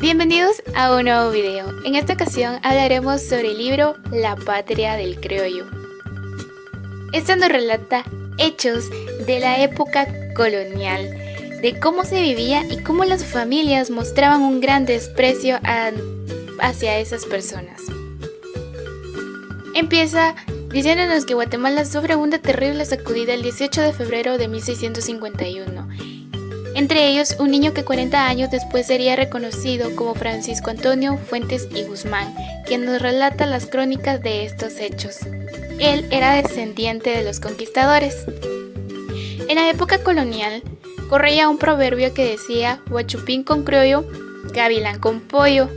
Bienvenidos a un nuevo video. En esta ocasión hablaremos sobre el libro La Patria del Criollo. Este nos relata hechos de la época colonial, de cómo se vivía y cómo las familias mostraban un gran desprecio hacia esas personas. Empieza diciéndonos que Guatemala sufre una terrible sacudida el 18 de febrero de 1651. Entre ellos, un niño que 40 años después sería reconocido como Francisco Antonio Fuentes y Guzmán, quien nos relata las crónicas de estos hechos. Él era descendiente de los conquistadores. En la época colonial, corría un proverbio que decía huachupín con criollo, gavilán con pollo.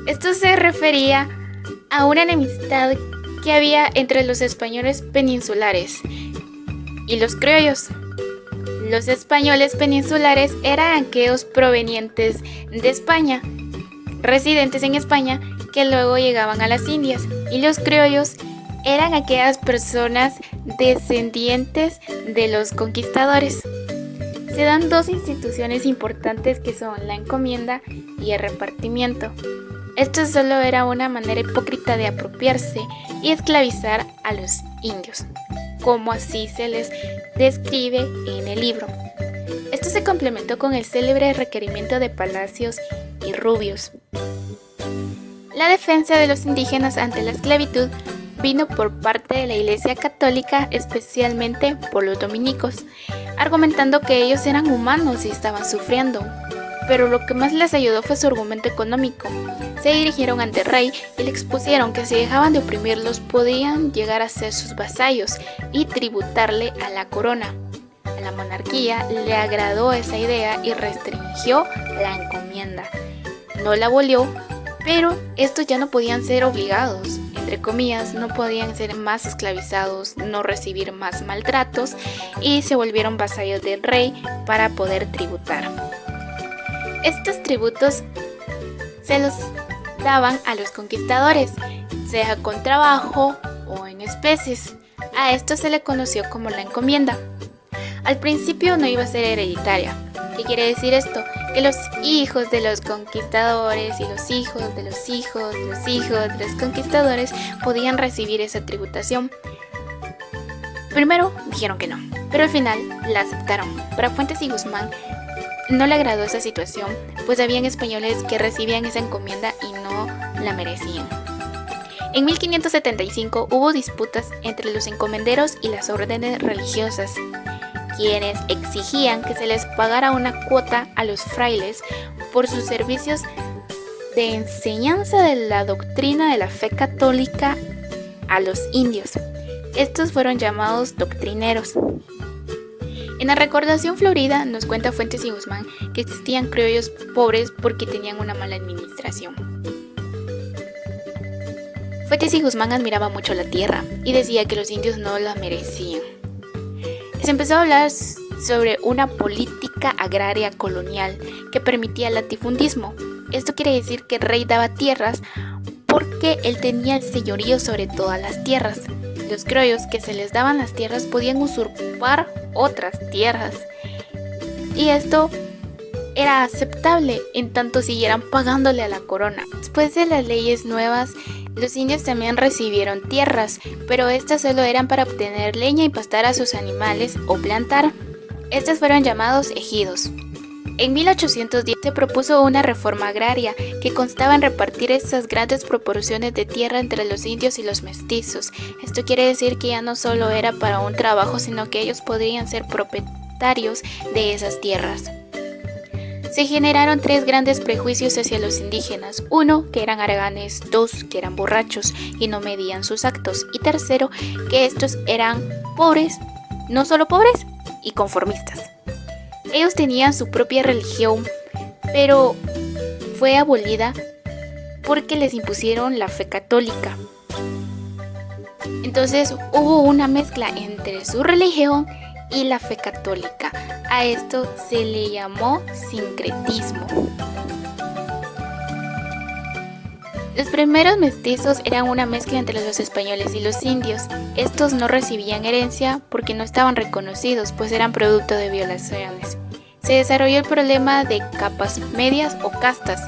Esto se refería a una enemistad que había entre los españoles peninsulares y los criollos. Los españoles peninsulares eran aquellos provenientes de España, residentes en España, que luego llegaban a las Indias, y los criollos eran aquellas personas descendientes de los conquistadores. Se dan dos instituciones importantes que son la encomienda y el repartimiento. Esto solo era una manera hipócrita de apropiarse y esclavizar a los indios, como así se les describe en el libro. Esto se complementó con el célebre requerimiento de Palacios y Rubios. La defensa de los indígenas ante la esclavitud vino por parte de la Iglesia Católica, especialmente por los dominicos, argumentando que ellos eran humanos y estaban sufriendo. Pero lo que más les ayudó fue su argumento económico. Se dirigieron ante el rey y le expusieron que si dejaban de oprimirlos podían llegar a ser sus vasallos y tributarle a la corona. A la monarquía le agradó esa idea y restringió la encomienda. No la abolió, pero estos ya no podían ser obligados, entre comillas, no podían ser más esclavizados, no recibir más maltratos y se volvieron vasallos del rey para poder tributar. Estos tributos se los daban a los conquistadores, sea con trabajo o en especies. A esto se le conoció como la encomienda. Al principio no iba a ser hereditaria. ¿Qué quiere decir esto? Que los hijos de los conquistadores y los hijos de los hijos de los hijos de los conquistadores podían recibir esa tributación. Primero dijeron que no, pero al final la aceptaron. Para Fuentes y Guzmán no le agradó esa situación, pues habían españoles que recibían esa encomienda y no la merecían. En 1575 hubo disputas entre los encomenderos y las órdenes religiosas, quienes exigían que se les pagara una cuota a los frailes por sus servicios de enseñanza de la doctrina de la fe católica a los indios. Estos fueron llamados doctrineros. En la recordación florida nos cuenta Fuentes y Guzmán que existían criollos pobres porque tenían una mala administración. Fuentes y Guzmán admiraba mucho la tierra y decía que los indios no la merecían. Se empezó a hablar sobre una política agraria colonial que permitía el latifundismo. Esto quiere decir que el rey daba tierras porque él tenía el señorío sobre todas las tierras. Los criollos que se les daban las tierras podían usurpar otras tierras, y esto era aceptable en tanto siguieran pagándole a la corona. Después de las leyes nuevas, los indios también recibieron tierras, pero estas solo eran para obtener leña y pastar a sus animales o plantar. Estos fueron llamados ejidos. En 1810 se propuso una reforma agraria que constaba en repartir esas grandes proporciones de tierra entre los indios y los mestizos. Esto quiere decir que ya no solo era para un trabajo, sino que ellos podrían ser propietarios de esas tierras. Se generaron tres grandes prejuicios hacia los indígenas. Uno, que eran haraganes; dos, que eran borrachos y no medían sus actos; y tercero, que estos eran pobres, no solo pobres, y conformistas. Ellos tenían su propia religión, pero fue abolida porque les impusieron la fe católica. Entonces hubo una mezcla entre su religión y la fe católica. A esto se le llamó sincretismo. Los primeros mestizos eran una mezcla entre los españoles y los indios. Estos no recibían herencia porque no estaban reconocidos, pues eran producto de violaciones. Se desarrolló el problema de capas medias o castas.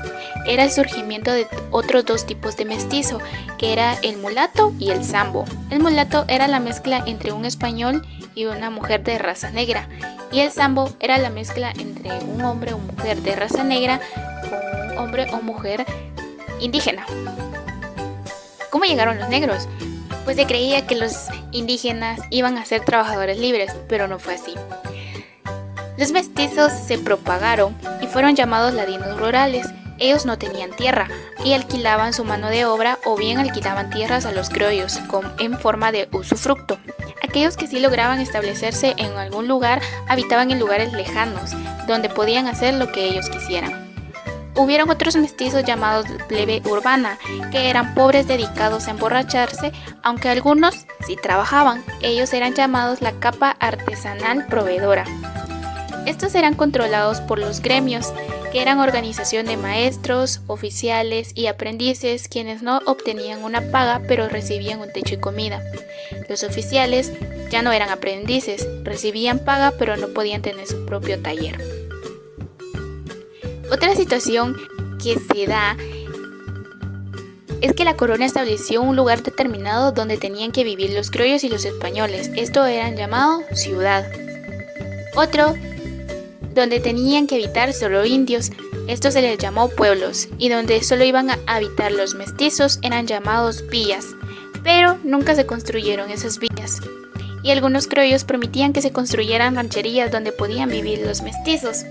era el surgimiento de otros dos tipos de mestizo, que era el mulato y el sambo. El mulato era la mezcla entre un español y una mujer de raza negra, y el sambo era la mezcla entre un hombre o mujer de raza negra con un hombre o mujer indígena. ¿Cómo llegaron los negros? Pues se creía que los indígenas iban a ser trabajadores libres, pero no fue así. Los mestizos se propagaron y fueron llamados ladinos rurales. Ellos no tenían tierra y alquilaban su mano de obra o bien alquilaban tierras a los criollos en forma de usufructo. Aquellos que sí lograban establecerse en algún lugar habitaban en lugares lejanos, donde podían hacer lo que ellos quisieran. Hubieron otros mestizos llamados plebe urbana, que eran pobres dedicados a emborracharse, aunque algunos sí trabajaban. Ellos eran llamados la capa artesanal proveedora. Estos eran controlados por los gremios, que eran organización de maestros, oficiales y aprendices, quienes no obtenían una paga pero recibían un techo y comida. Los oficiales ya no eran aprendices, recibían paga pero no podían tener su propio taller. Otra situación que se da es que la corona estableció un lugar determinado donde tenían que vivir los criollos y los españoles. Esto eran llamado ciudad. Otro donde tenían que habitar solo indios, esto se les llamó pueblos, y donde solo iban a habitar los mestizos eran llamados villas, pero nunca se construyeron esas villas, y algunos criollos permitían que se construyeran rancherías donde podían vivir los mestizos.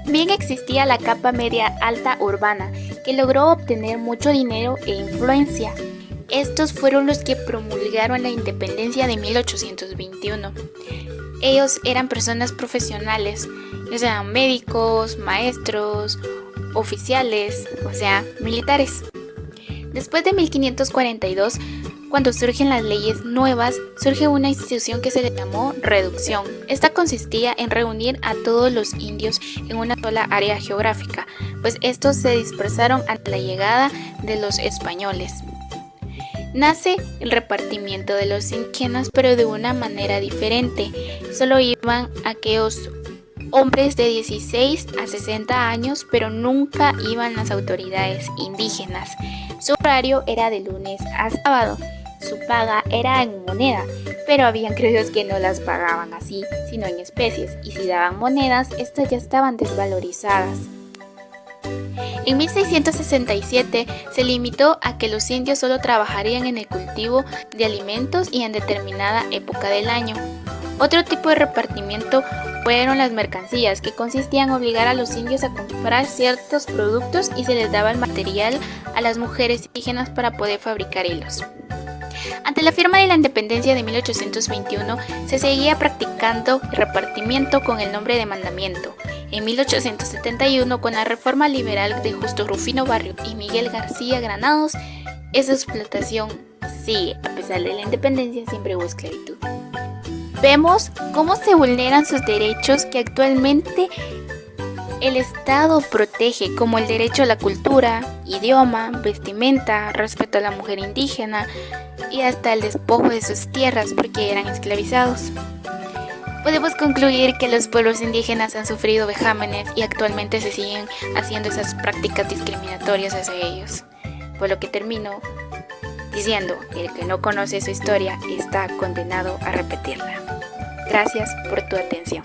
Bien existía la capa media alta urbana, que logró obtener mucho dinero e influencia. Estos fueron los que promulgaron la independencia de 1821. Ellos eran personas profesionales, ya sean médicos, maestros, oficiales, o sea, militares. Después de 1542, cuando surgen las leyes nuevas, surge una institución que se le llamó reducción. Esta consistía en reunir a todos los indios en una sola área geográfica, pues estos se dispersaron ante la llegada de los españoles. Nace el repartimiento de los indígenas, pero de una manera diferente. Solo iban aquellos hombres de 16 a 60 años, pero nunca iban las autoridades indígenas. Su horario era de lunes a sábado. Su paga era en moneda, pero habían criollos que no las pagaban así, sino en especies, y si daban monedas, estas ya estaban desvalorizadas. En 1667 se limitó a que los indios solo trabajarían en el cultivo de alimentos y en determinada época del año. Otro tipo de repartimiento fueron las mercancías, que consistían en obligar a los indios a comprar ciertos productos y se les daba el material a las mujeres indígenas para poder fabricar hilos. Ante la firma de la independencia de 1821, se seguía practicando el repartimiento con el nombre de mandamiento. En 1871, con la reforma liberal de Justo Rufino Barrios y Miguel García Granados, esa explotación sigue. A pesar de la independencia, siempre hubo esclavitud. Vemos cómo se vulneran sus derechos que actualmente el Estado protege, como el derecho a la cultura, idioma, vestimenta, respeto a la mujer indígena y hasta el despojo de sus tierras porque eran esclavizados. Podemos concluir que los pueblos indígenas han sufrido vejámenes y actualmente se siguen haciendo esas prácticas discriminatorias hacia ellos. Por lo que termino diciendo, el que no conoce su historia está condenado a repetirla. Gracias por tu atención.